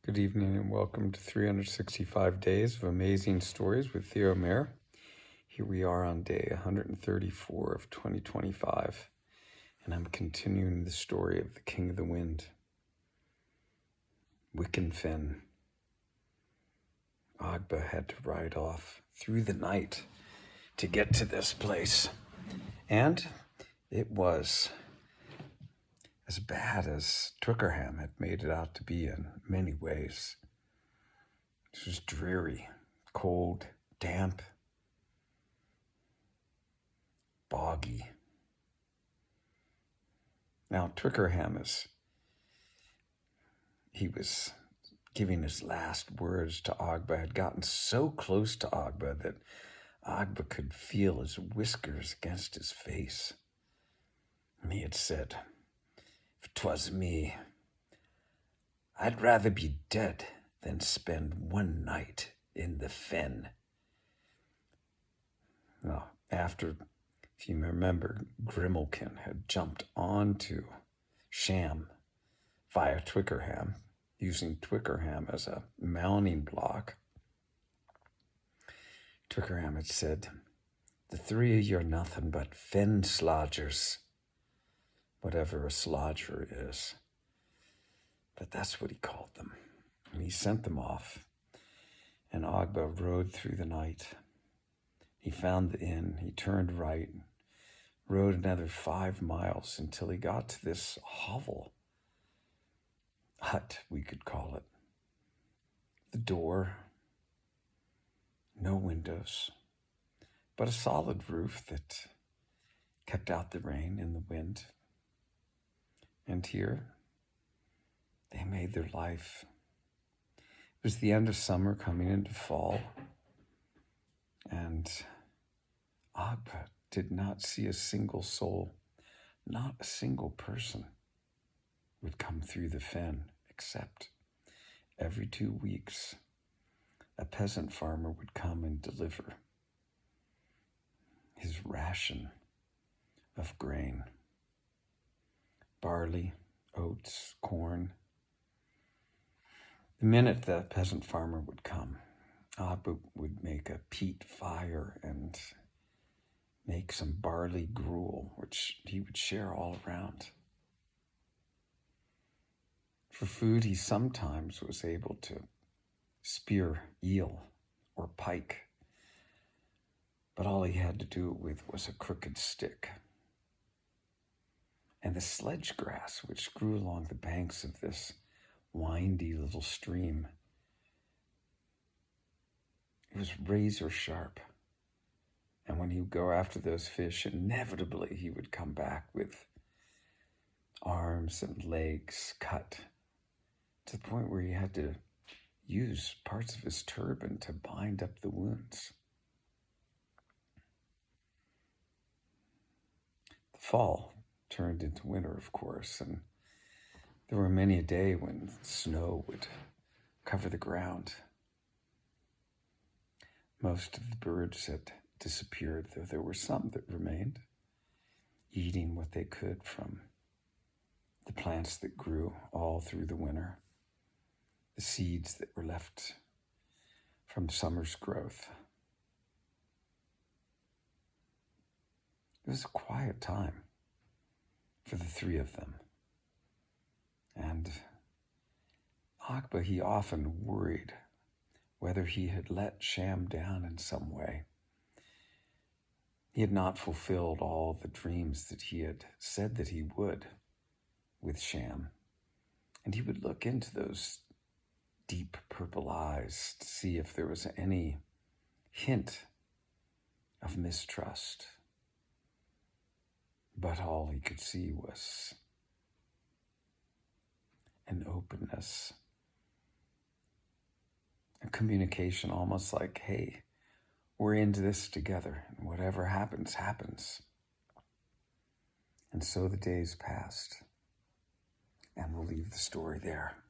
Good evening and welcome to 365 Days of Amazing Stories with Theo Mayer. Here we are on day 134 of 2025, and I'm continuing the story of the King of the Wind, Wicken Finn. Ogba had to ride off through the night to get to this place, and it was as bad as Twickenham had made it out to be in many ways. This was dreary, cold, damp, boggy. Now, Twickenham he was giving his last words to Ogba, had gotten so close to Ogba that Ogba could feel his whiskers against his face. And he had said, "If 'twas me, I'd rather be dead than spend one night in the fen." Now, after, if you remember, Grimalkin had jumped onto Sham via Twickenham, using Twickenham as a mounting block, Twickenham had said, "The three of you are nothing but fen slodgers," whatever a slodger is. But that's what he called them. And he sent them off. And Ogba rode through the night. He found the inn. He turned right, rode another 5 miles until he got to this hovel, hut, we could call it. The door, no windows, but a solid roof that kept out the rain and the wind. And here, they made their life. It was the end of summer coming into fall, and Ogba did not see a single soul, not a single person would come through the fen, except every 2 weeks, a peasant farmer would come and deliver his ration of grain, barley, oats, corn. The minute the peasant farmer would come, Ogba would make a peat fire and make some barley gruel, which he would share all around. For food, he sometimes was able to spear eel or pike, but all he had to do it with was a crooked stick. And the sledge grass, which grew along the banks of this windy little stream, it was razor sharp. And when he would go after those fish, inevitably he would come back with arms and legs cut to the point where he had to use parts of his turban to bind up the wounds. The fall turned into winter, of course, and there were many a day when snow would cover the ground. Most of the birds had disappeared, though there were some that remained, eating what they could from the plants that grew all through the winter, the seeds that were left from summer's growth. It was a quiet time for the three of them. And Ogba, he often worried whether he had let Sham down in some way. He had not fulfilled all the dreams that he had said that he would with Sham. And he would look into those deep purple eyes to see if there was any hint of mistrust. But all he could see was an openness, a communication almost like, "Hey, we're into this together, and whatever happens, happens." And so the days passed, and we'll leave the story there.